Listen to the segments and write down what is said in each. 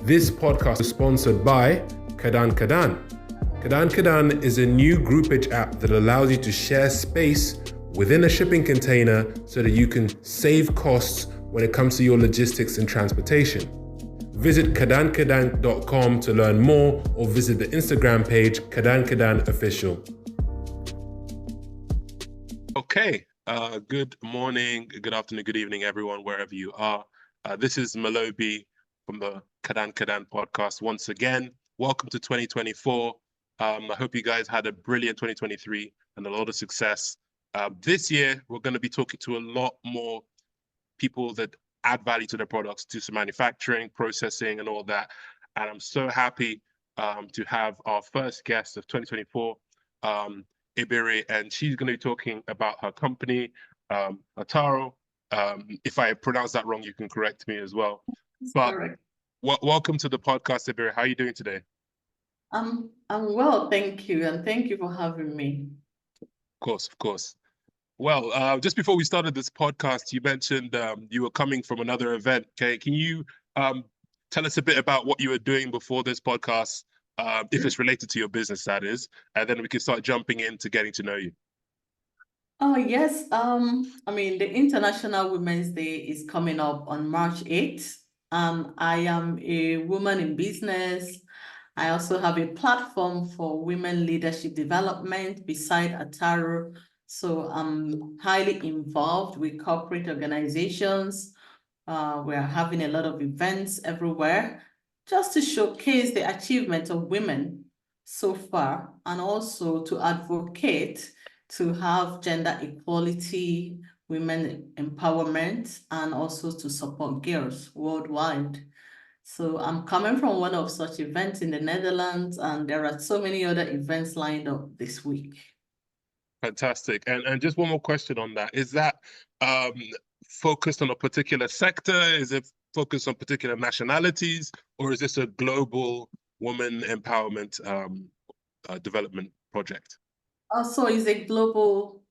This podcast is sponsored by Kadan Kadan. Kadan Kadan is a new groupage app that allows you to share space within a shipping container so that you can save costs when it comes to your logistics and transportation. Visit kadankadan.com to learn more or visit the Instagram page Kadan Kadan Official. Okay, good morning, good afternoon, good evening, everyone, wherever you are. This is Malobi from the Kadan Kadan podcast once again. Welcome to 2024. I hope you guys had a brilliant 2023 and a lot of success. This year, we're going to be talking to a lot more people that add value to their products, do some manufacturing, processing, and all that. And I'm so happy to have our first guest of 2024, Ebere, and she's going to be talking about her company, Ataro. If I pronounce that wrong, you can correct me as well. But welcome to the podcast, Ebere. How are you doing today? I'm well, thank you, and thank you for having me. Of course, of course. Well, just before we started this podcast, you mentioned you were coming from another event. Okay, can you tell us a bit about what you were doing before this podcast, if it's related to your business, that is, and then we can start jumping into getting to know you. Oh, yes. I mean, the International Women's Day is coming up on March 8th. I am a woman in business. I also have a platform for women leadership development beside Ataro. So I'm highly involved with corporate organizations. We're having a lot of events everywhere just to showcase the achievement of women so far and also to advocate to have gender equality, women empowerment, and also to support girls worldwide. So I'm coming from one of such events in the Netherlands, and there are so many other events lined up this week. Fantastic. And just one more question on that. Is that focused on a particular sector? Is it focused on particular nationalities? Or is this a global woman empowerment development project? Also, it's a global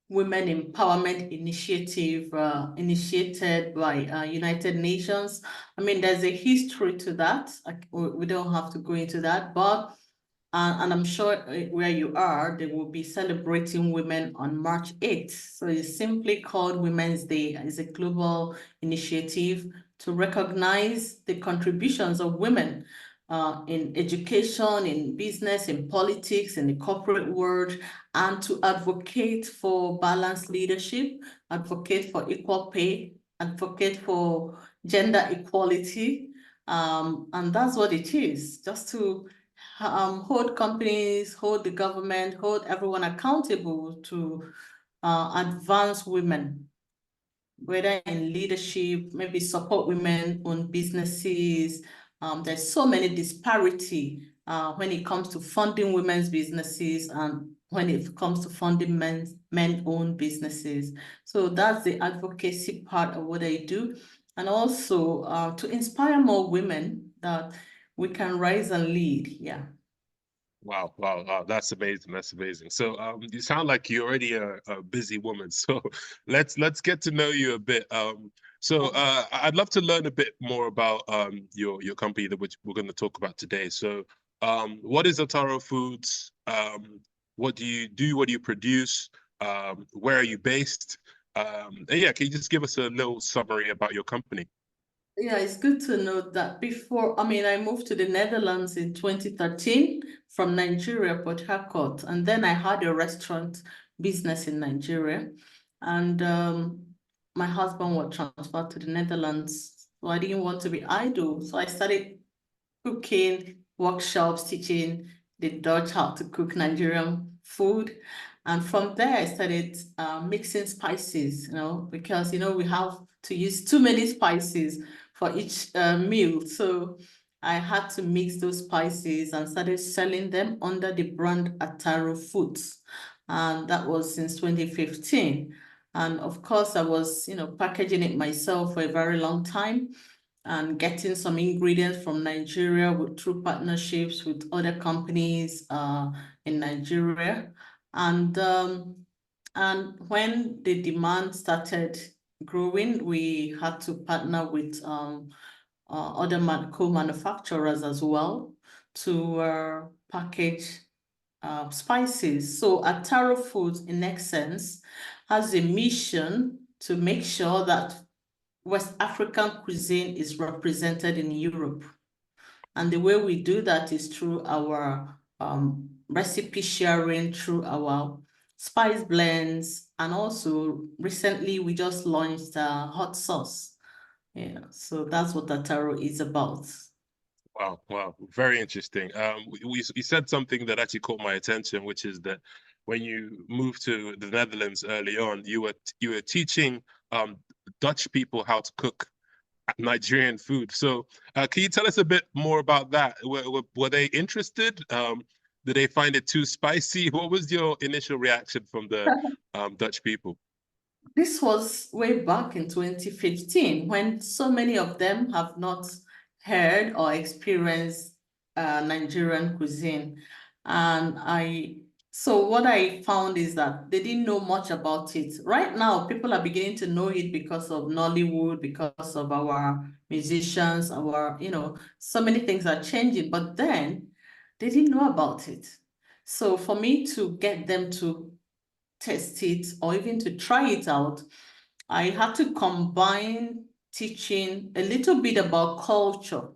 women empowerment initiative initiated by United Nations. I mean, there's a history to that. We don't have to go into that, but and I'm sure where you are, they will be celebrating women on March 8th. So it's simply called Women's Day. It's a global initiative to recognize the contributions of women in education, in business, in politics, in the corporate world, and to advocate for balanced leadership, advocate for equal pay, advocate for gender equality. And that's what it is, just to hold companies, hold the government, hold everyone accountable to advance women, whether in leadership, maybe support women-owned businesses. There's so many disparity when it comes to funding women's businesses and when it comes to funding men-owned businesses. So that's the advocacy part of what I do. And also to inspire more women that we can rise and lead. Yeah. Wow, wow, wow, that's amazing. That's amazing. So you sound like you're already a busy woman. So let's get to know you a bit. So I'd love to learn a bit more about your company that which we're going to talk about today. So what is Otaro Foods? What do you do? What do you produce? Where are you based? And yeah, can you just give us a little summary about your company? Yeah, it's good to know that before, I mean, I moved to the Netherlands in 2013 from Nigeria, Port Harcourt, and then I had a restaurant business in Nigeria. And my husband was transferred to the Netherlands, so I didn't want to be idle. So I started cooking, workshops, teaching the Dutch how to cook Nigerian food. And from there, I started mixing spices, because, we have to use too many spices for each meal. So I had to mix those spices and started selling them under the brand Ataro Foods. And that was since 2015. And of course, I was, packaging it myself for a very long time and getting some ingredients from Nigeria through partnerships with other companies in Nigeria. And when the demand started growing, we had to partner with other co-manufacturers as well to package spices. So Ataro Foods, in essence, has a mission to make sure that West African cuisine is represented in Europe. And the way we do that is through our recipe sharing, through our spice blends, and also recently we just launched hot sauce. Yeah, so that's what Ataro is about. Wow, wow, very interesting. You said something that actually caught my attention, which is that when you moved to the Netherlands early on, you were teaching Dutch people how to cook Nigerian food. So, can you tell us a bit more about that? Were they interested? Did they find it too spicy? What was your initial reaction from the Dutch people? This was way back in 2015 when so many of them have not heard or experienced Nigerian cuisine. So what I found is that they didn't know much about it. Right now, people are beginning to know it because of Nollywood, because of our musicians, so many things are changing, but then they didn't know about it. So for me to get them to test it or even to try it out, I had to combine teaching a little bit about culture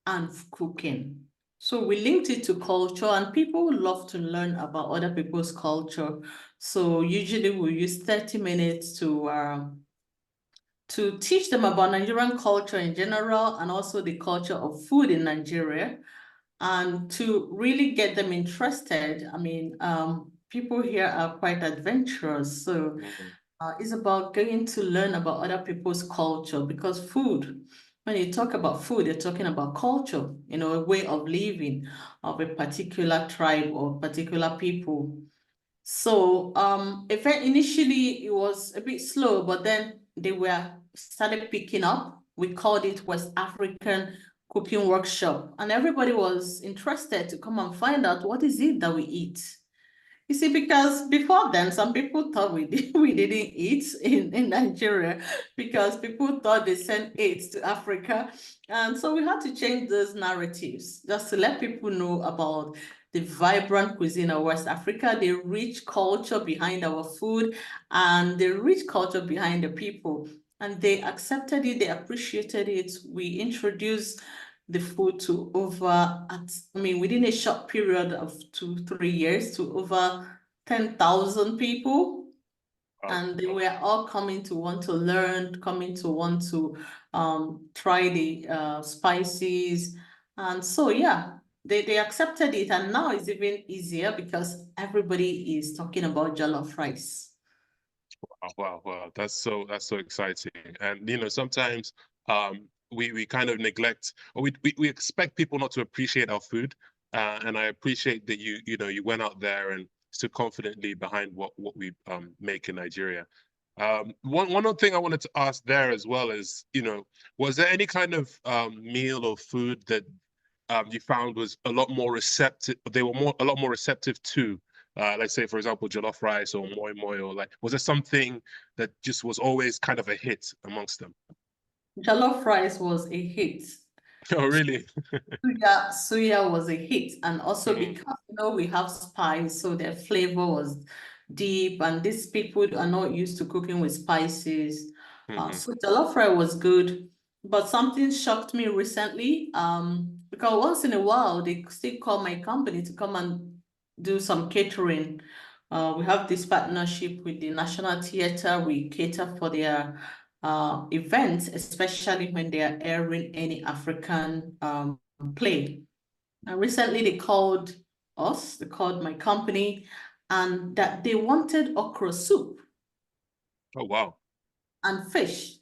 and cooking. So we linked it to culture, and people love to learn about other people's culture. So usually we use 30 minutes to teach them about Nigerian culture in general and also the culture of food in Nigeria. And to really get them interested, I mean, people here are quite adventurous. So Mhm. it's about getting to learn about other people's culture, because food, when you talk about food, you're talking about culture, a way of living of a particular tribe or particular people. So initially it was a bit slow, but then they were started picking up. We called it West African Cooking Workshop, and everybody was interested to come and find out what is it that we eat. You see, because before then, some people thought we didn't eat in Nigeria because people thought they sent aid to Africa. And so we had to change those narratives just to let people know about the vibrant cuisine of West Africa, the rich culture behind our food, and the rich culture behind the people. And they accepted it, they appreciated it. We introduced the food to within a short period of 2, 3 years, to over 10,000 people. Wow. And they were all coming to want to learn, coming to want to try the spices. And so, yeah, they accepted it. And now it's even easier because everybody is talking about jollof rice. Wow, wow, wow. That's so exciting. And sometimes we kind of neglect, or we expect people not to appreciate our food. And I appreciate that you went out there and stood confidently behind what we make in Nigeria. One other thing I wanted to ask there as well is, was there any kind of meal or food that you found was a lot more receptive, they were a lot more receptive to, like say, for example, jollof rice or moi moi, or like, was there something that just was always kind of a hit amongst them? Jollof rice was a hit. Oh, really? Suya was a hit, and also Mm, because we have spice, so their flavor was deep, and these people are not used to cooking with spices. mhm. So jollof rice was good, but something shocked me recently. Because once in a while they still call my company to come and do some catering. We have this partnership with the National Theatre. We cater for their events, especially when they are airing any African play. And recently they called my company, and that they wanted okra soup Oh, wow. and fish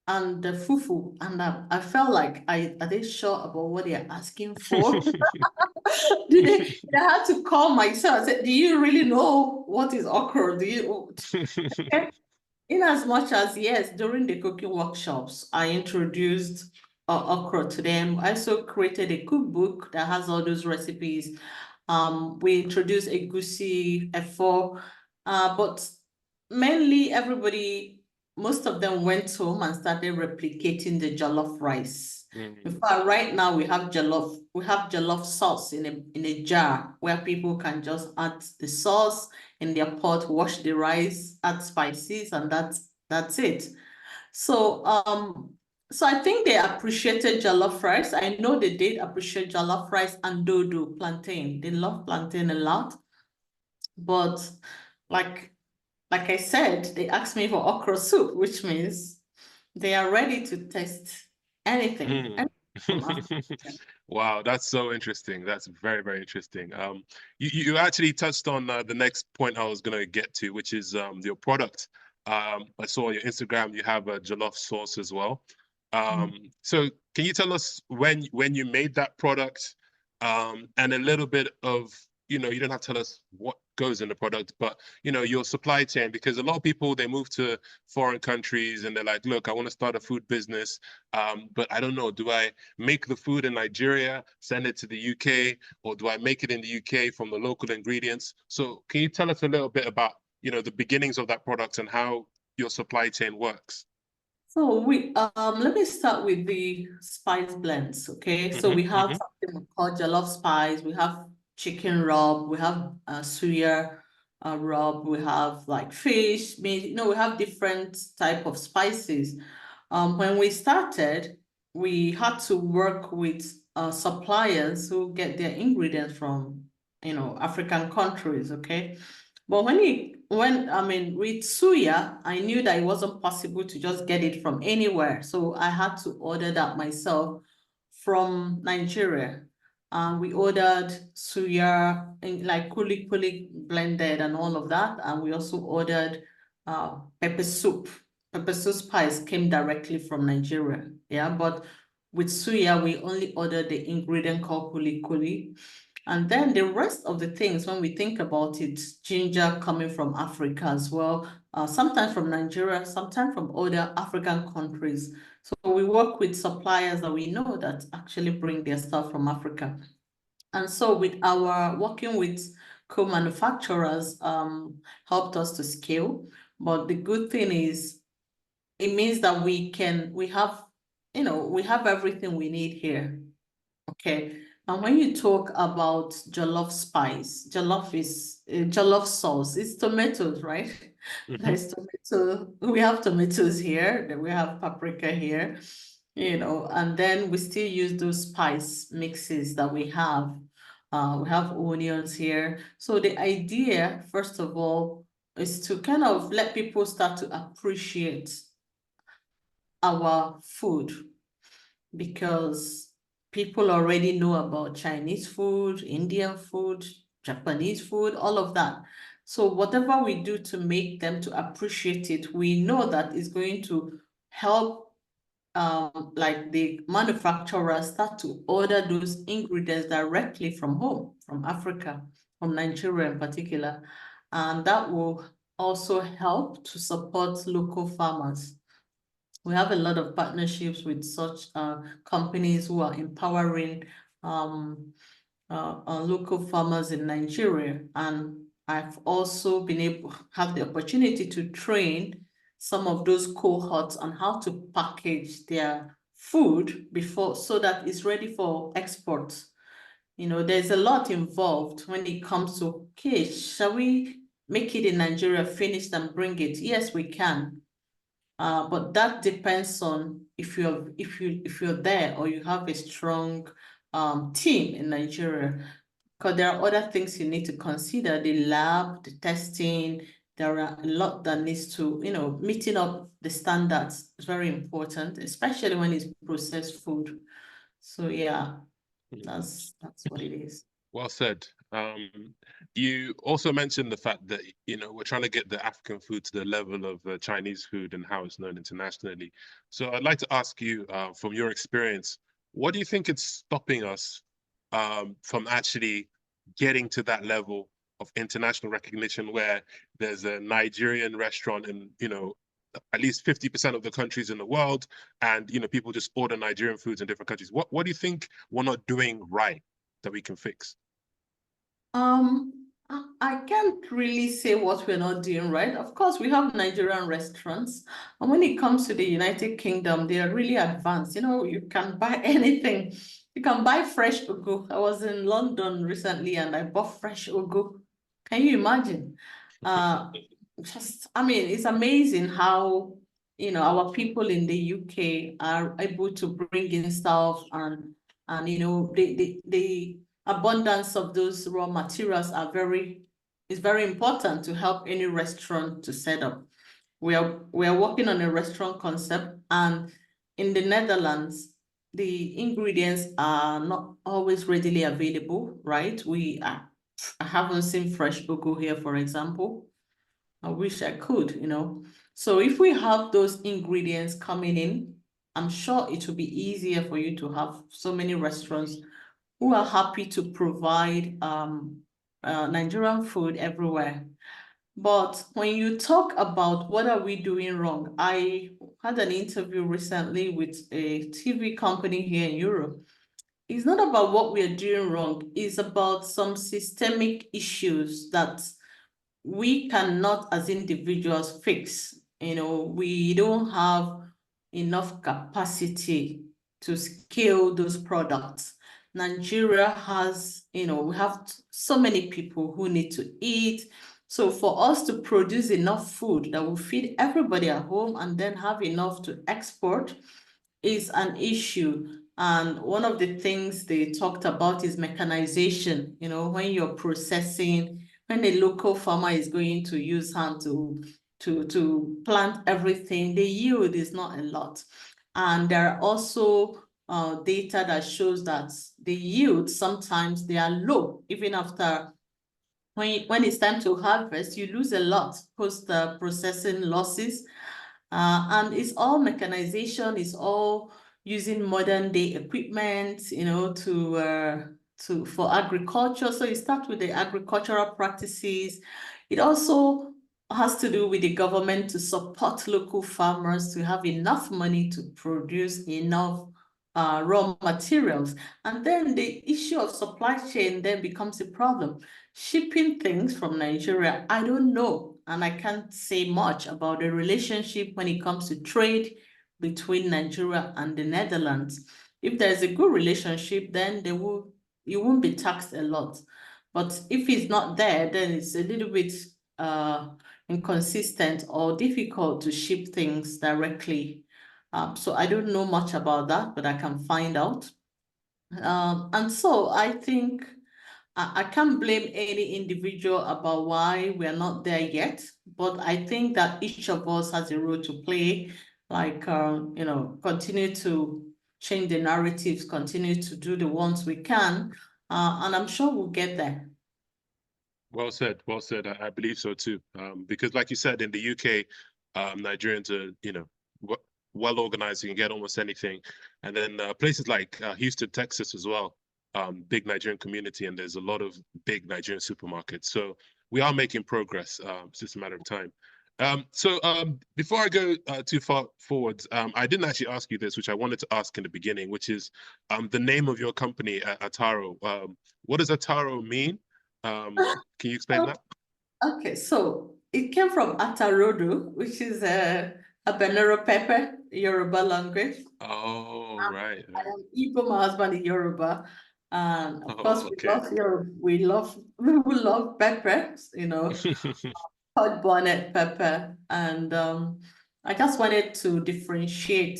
and the fufu. And I felt like, are they sure about what they're asking for? They had to call myself. I said, do you really know what is okra? Do you? In as much as, yes, during the cooking workshops, I introduced okra to them. I also created a cookbook that has all those recipes. We introduced egusi, efo, but mainly everybody most of them went home and started replicating the jollof rice. In Mm. fact, right now we have jollof sauce in a jar where people can just add the sauce in their pot, wash the rice, add spices, and that's it. So I think they appreciated jollof rice. I know they did appreciate jollof rice and dodo, plantain. They love plantain a lot. But like like I said, they asked me for okra soup, which means they are ready to test anything, Mm. anything from Africa. Wow, that's so interesting. That's very, very interesting. You actually touched on the next point I was gonna get to, which is your product. I saw on your Instagram you have a jollof sauce as well. Mm. So can you tell us when you made that product, and a little bit of, you don't have to tell us what goes in the product, but your supply chain, because a lot of people they move to foreign countries and they're like, look, I want to start a food business, but I don't know, do I make the food in Nigeria, send it to the UK, or do I make it in the UK from the local ingredients? So can you tell us a little bit about, the beginnings of that product and how your supply chain works? So let me start with the spice blends. Okay, so we have Hmm. something we call jollof spice. We have chicken rub. We have suya rub. We have like fish meat. We have different type of spices. When we started, we had to work with suppliers who get their ingredients from African countries. Okay, but with suya, I knew that it wasn't possible to just get it from anywhere. So I had to order that myself from Nigeria. We ordered suya in like kuli kuli blended and all of that. And we also ordered pepper soup. Pepper soup spice came directly from Nigeria. Yeah, but with suya, we only ordered the ingredient called kuli kuli. And then the rest of the things, when we think about it, ginger coming from Africa as well, sometimes from Nigeria, sometimes from other African countries. So we work with suppliers that we know that actually bring their stuff from Africa. And so with our working with co-manufacturers helped us to scale. But the good thing is it means that we have everything we need here. Okay. And when you talk about jollof spice, jollof sauce, it's tomatoes, right? Hmm. There's tomato. We have tomatoes here, then we have paprika here, and then we still use those spice mixes that we have. We have onions here. So the idea, first of all, is to kind of let people start to appreciate our food because people already know about Chinese food, Indian food, Japanese food, all of that. So whatever we do to make them to appreciate it, we know that is going to help like the manufacturers start to order those ingredients directly from home, from Africa, from Nigeria in particular. And that will also help to support local farmers. We have a lot of partnerships with such companies who are empowering local farmers in Nigeria. And I've also been able have the opportunity to train some of those cohorts on how to package their food before so that it's ready for export. There's a lot involved when it comes to, okay, shall we make it in Nigeria, finish and bring it? Yes, we can. But that depends on if you're there or you have a strong team in Nigeria. Because there are other things you need to consider, the lab, the testing. There are a lot that needs to, meeting up the standards is very important, especially when it's processed food. So yeah, that's what it is. Well said. You also mentioned the fact that, we're trying to get the African food to the level of Chinese food and how it's known internationally. So I'd like to ask you, from your experience, what do you think is stopping us from actually getting to that level of international recognition where there's a Nigerian restaurant in, at least 50% of the countries in the world, and people just order Nigerian foods in different countries. What do you think we're not doing right that we can fix? Um, I can't really say what we're not doing right. Of course, we have Nigerian restaurants, and when it comes to the United Kingdom, they are really advanced. You know, you can buy anything. You can buy fresh ugu. I was in London recently and I bought fresh ugu. Can you imagine? Uh, I mean, it's amazing how, our people in the UK are able to bring in stuff and the abundance of those raw materials is very important to help any restaurant to set up. We are working on a restaurant concept, and in the Netherlands, the ingredients are not always readily available, right? I haven't seen fresh ugu here, for example. I wish I could, So if we have those ingredients coming in, I'm sure it will be easier for you to have so many restaurants who are happy to provide Nigerian food everywhere. But when you talk about what are we doing wrong, I had an interview recently with a TV company here in Europe. It's not about what we are doing wrong, it's about some systemic issues that we cannot as individuals fix. We don't have enough capacity to scale those products. Nigeria has, we have so many people who need to eat. So for us to produce enough food that will feed everybody at home and then have enough to export is an issue. And one of the things they talked about is mechanization. When you're processing, when a local farmer is going to use hand to plant everything, the yield is not a lot. And there are also data that shows that the yield sometimes they are low, even after when it's time to harvest, you lose a lot post processing losses. And it's all mechanization, it's all using modern day equipment, for agriculture. So you start with the agricultural practices. It also has to do with the government to support local farmers to have enough money to produce enough raw materials. And then the issue of supply chain then becomes a problem. Shipping things from Nigeria, I don't know, and I can't say much about the relationship when it comes to trade between Nigeria and the Netherlands. If there's a good relationship, then you won't be taxed a lot. But if it's not there, then it's a little bit inconsistent or difficult to ship things directly. So I don't know much about that, but I can find out. And so I think I can't blame any individual about why we're not there yet, but I think that each of us has a role to play, like, continue to change the narratives, continue to do the ones we can, and I'm sure we'll get there. Well said, well said. I believe so too. Because like you said, in the UK, Nigerians are, well organized. You can get almost anything. And then places like Houston, Texas as well, big Nigerian community, and there's a lot of big Nigerian supermarkets. So we are making progress. It's just a matter of time. Before I go too far forwards, I didn't actually ask you this, which I wanted to ask in the beginning, which is the name of your company, Ataro. What does Ataro mean? Can you explain that? Okay, so it came from Atarodo, which is a habanero pepper, Yoruba language. Oh, right, I right. am Igbo, my husband is Yoruba. And of course, Oh, okay. we love peppers, hot bonnet pepper. And I just wanted to differentiate,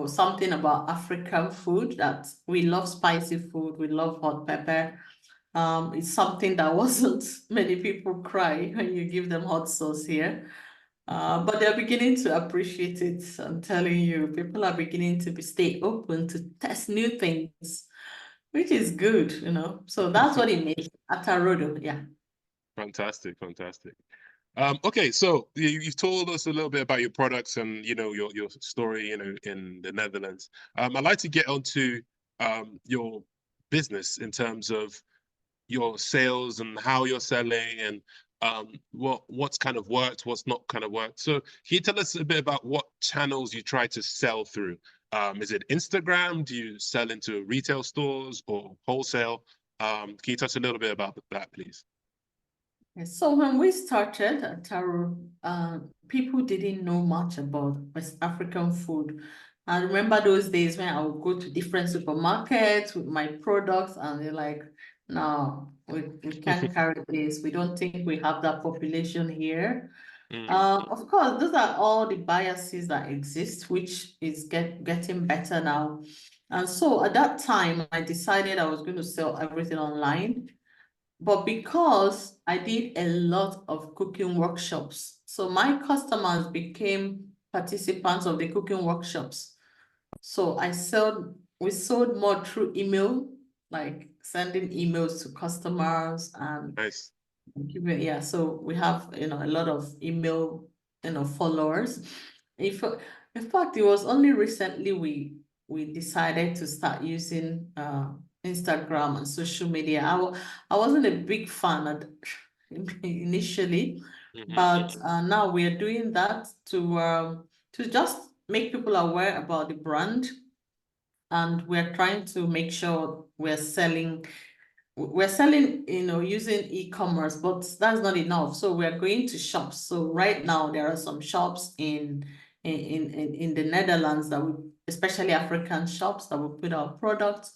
something about African food, that we love spicy food, we love hot pepper. It's something that wasn't many people cry when you give them hot sauce here. But they're beginning to appreciate it. I'm telling you, people are beginning to stay open to test new things, which is good. So that's what it means. Atarodo, yeah. Fantastic, fantastic. Okay, so you've told us a little bit about your products and your story, in the Netherlands. I'd like to get onto your business in terms of your sales and how you're selling and what's kind of worked, what's not kind of worked. So can you tell us a bit about what channels you try to sell through? Is it Instagram? Do you sell into retail stores or wholesale? Can you touch a little bit about that, please? So when we started at Taro, people didn't know much about West African food. I remember those days when I would go to different supermarkets with my products, and they're like, no, we can't carry this. We don't think we have that population here. Of course, those are all the biases that exist, which is getting better now. And so at that time, I decided I was going to sell everything online. But because I did a lot of cooking workshops, so my customers became participants of the cooking workshops. So we sold more through email, like sending emails to customers and Nice. yeah, so we have a lot of email followers. If in fact it was only recently we decided to start using Instagram and social media. I wasn't a big fan initially, but now we are doing that to just make people aware about the brand, and we're trying to make sure we're selling, using e-commerce, but that's not enough. So we're going to shops. So right now there are some shops in the Netherlands especially African shops that will put our products.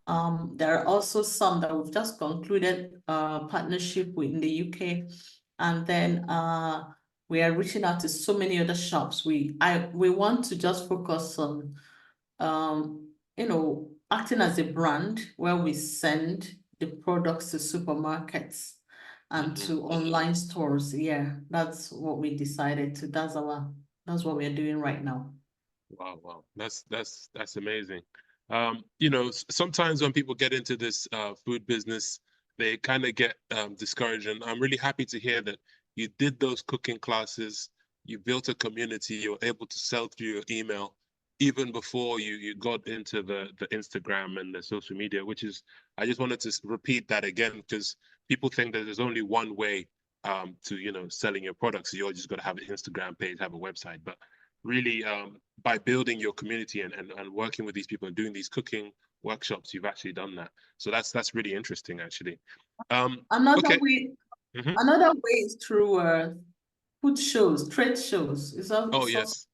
There are also some that we've just concluded partnership with in the UK, and then we are reaching out to so many other shops. We want to just focus on acting as a brand where we send the products to supermarkets and to online stores. Yeah, that's what we decided to. That's what we're doing right now. Wow, wow. That's amazing. Sometimes when people get into this food business, they kind of get discouraged. And I'm really happy to hear that you did those cooking classes, you built a community, you're able to sell through your email even before you got into the Instagram and the social media, which is I just wanted to repeat that again because people think that there's only one way to selling your products. So you're just got to have an Instagram page, have a website, but really by building your community and working with these people and doing these cooking workshops, you've actually done that. So that's really interesting, actually. Another Okay. way, Mm-hmm. another way is through food shows, trade shows. Oh, It's also, yes.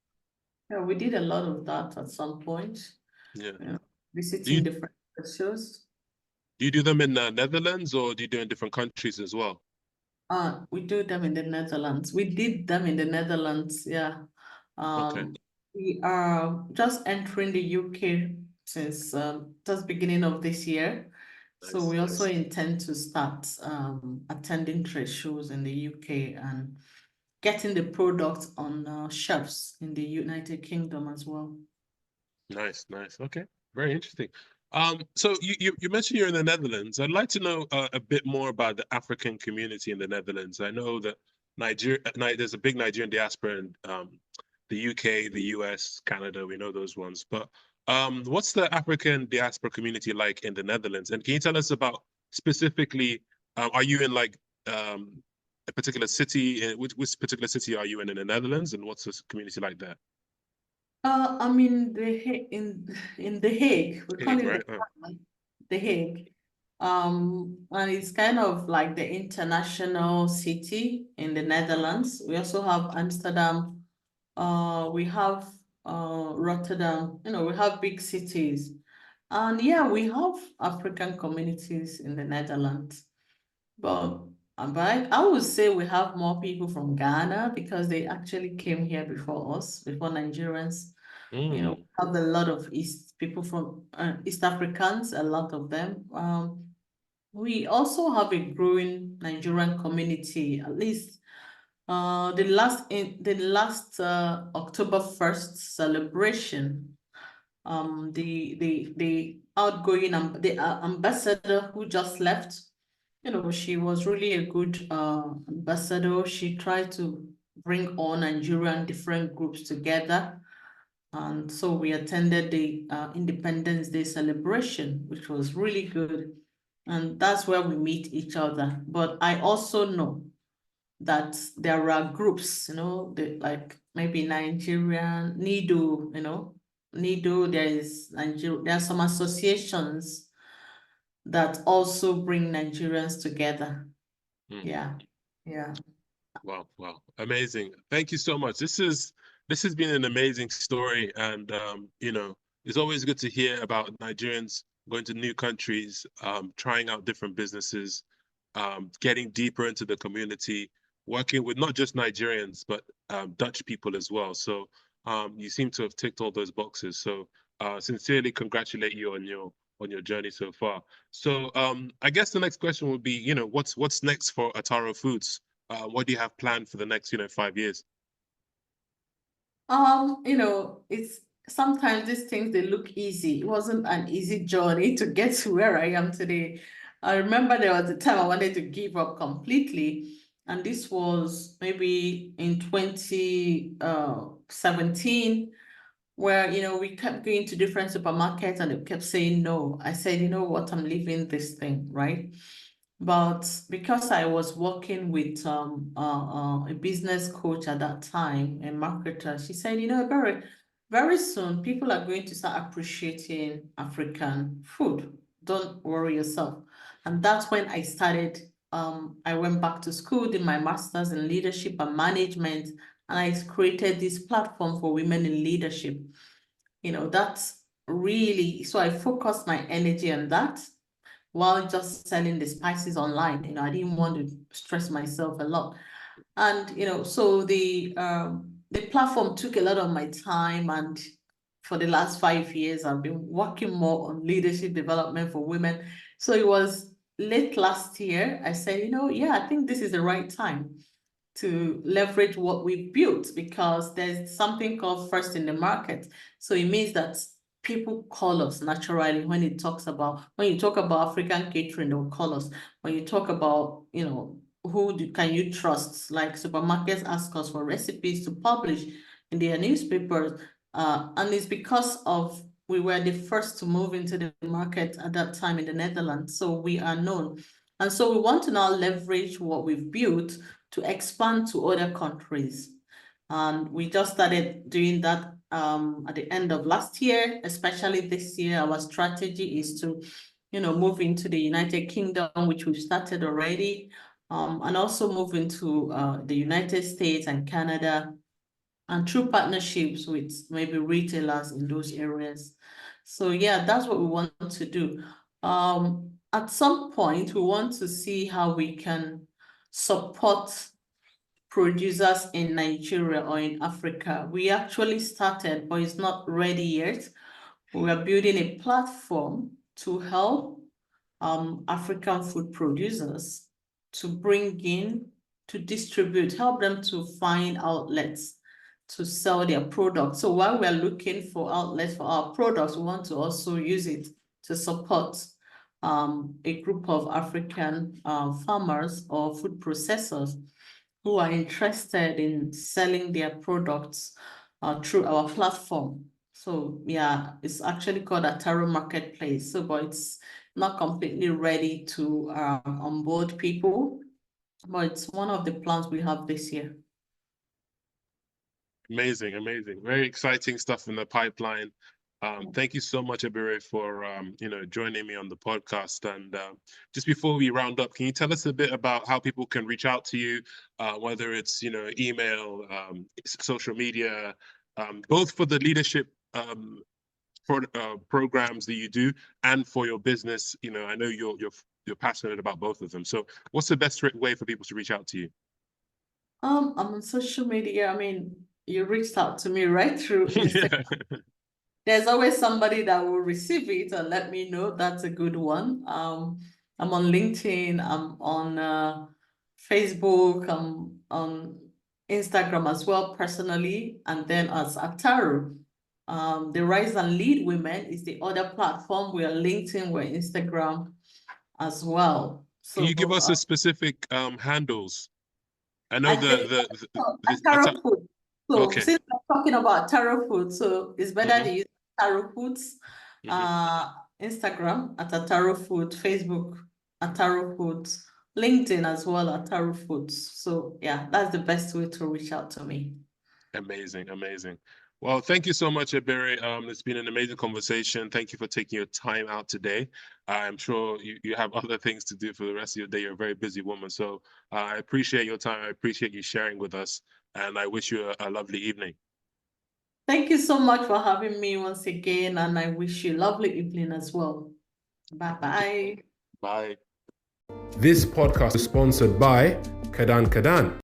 yeah, we did a lot of that at some point. Yeah. Yeah, Do you visiting different shows. do you do them in the Netherlands or do you do in different countries as well? We do them in the Netherlands. We did them in the Netherlands, yeah. Okay. We are just entering the UK since just beginning of this year. So Nice. we also intend to start attending trade shows in the UK and getting the product on shelves in the United Kingdom as well. Nice, nice. Okay, very interesting. So you mentioned you're in the Netherlands. I'd like to know a bit more about the African community in the Netherlands. I know that there's a big Nigerian diaspora in the UK, the US, Canada. We know those ones. But what's the African diaspora community like in the Netherlands? And can you tell us about specifically, are you in like a particular city? Which particular city are you in the Netherlands? And what's the community like there? I'm in in The Hague. We call Hague, it right? The Hague. And it's kind of like the international city in the Netherlands. We also have Amsterdam. We have Rotterdam. We have big cities. And yeah, we have African communities in the Netherlands. But, I would say we have more people from Ghana because they actually came here before us, before Nigerians. Mm. Have a lot of people from East Africans, a lot of them. We also have a growing Nigerian community, at least the last October 1st celebration. The outgoing the ambassador who just left, she was really a good ambassador. She tried to bring all Nigerian different groups together. And so we attended the Independence Day celebration, which was really good. And that's where we meet each other. But I also know that there are groups, like maybe Nigerian, NIDO, there are some associations that also bring Nigerians together. Mm. Yeah. Yeah. Wow, wow, amazing. Thank you so much. This has been an amazing story, and it's always good to hear about Nigerians going to new countries, trying out different businesses, getting deeper into the community, working with not just Nigerians, but Dutch people as well. So you seem to have ticked all those boxes. So sincerely congratulate you on your journey so far. So I guess the next question would be, what's next for Ataro Foods? What do you have planned for the next, 5 years? It's sometimes these things they look easy. It wasn't an easy journey to get to where I am today. I remember there was a time I wanted to give up completely, and this was maybe in 2017, where we kept going to different supermarkets and they kept saying no. I said, you know what, I'm leaving this thing, right? But because I was working with a business coach at that time, a marketer, she said, very soon people are going to start appreciating African food. Don't worry yourself. And that's when I started. I went back to school, did my master's in leadership and management, and I created this platform for women in leadership. That's really, so I focused my energy on that while just selling the spices online. I didn't want to stress myself a lot. And so the platform took a lot of my time, and for the last 5 years, I've been working more on leadership development for women. So it was late last year, I said, yeah, I think this is the right time to leverage what we've built, because there's something called first in the market. So it means that people call us naturally when you talk about African catering, they'll call us. When you talk about, can you trust? Like supermarkets ask us for recipes to publish in their newspapers. And it's because of we were the first to move into the market at that time in the Netherlands. So we are known. And so we want to now leverage what we've built to expand to other countries. And we just started doing that at the end of last year, especially this year. Our strategy is to, move into the United Kingdom, which we've started already, and also move into the United States and Canada, and through partnerships with maybe retailers in those areas. So yeah, that's what we want to do. At some point, we want to see how we can support producers in Nigeria or in Africa. We actually started, but it's not ready yet. We are building a platform to help African food producers to bring in, to distribute, help them to find outlets to sell their products. So while we're looking for outlets for our products, we want to also use it to support a group of African farmers or food processors who are interested in selling their products through our platform. So yeah, it's actually called Ataro Marketplace. So, but it's not completely ready to onboard people, but it's one of the plans we have this year. Amazing, amazing. Very exciting stuff in the pipeline. Thank you so much, Ebere, for joining me on the podcast. And just before we round up, can you tell us a bit about how people can reach out to you, whether it's email, social media, both for the leadership programs that you do and for your business? I know you're passionate about both of them. So, what's the best way for people to reach out to you? I'm on social media. I mean, you reached out to me right through Instagram. There's always somebody that will receive it and let me know. That's a good one. I'm on LinkedIn, I'm on Facebook, I'm on Instagram as well personally, and then as Ataro. The Rise and Lead Women is the other platform. We're LinkedIn, we're Instagram as well. Can So you give us a specific handles? I know I think Taro food. So okay. since I'm talking about Taro food, so it's better Mm-hmm. to use Taro foods. Mm-hmm. Instagram at Taro food, Facebook at Taro foods, LinkedIn as well at Taro foods. So yeah, that's the best way to reach out to me. Amazing, amazing. Well, thank you so much, Ebere. It's been an amazing conversation. Thank you for taking your time out today. I'm sure you have other things to do for the rest of your day. You're a very busy woman. So I appreciate your time. I appreciate you sharing with us. And I wish you a lovely evening. Thank you so much for having me once again, and I wish you a lovely evening as well. Bye-bye. Bye. This podcast is sponsored by Kadan Kadan.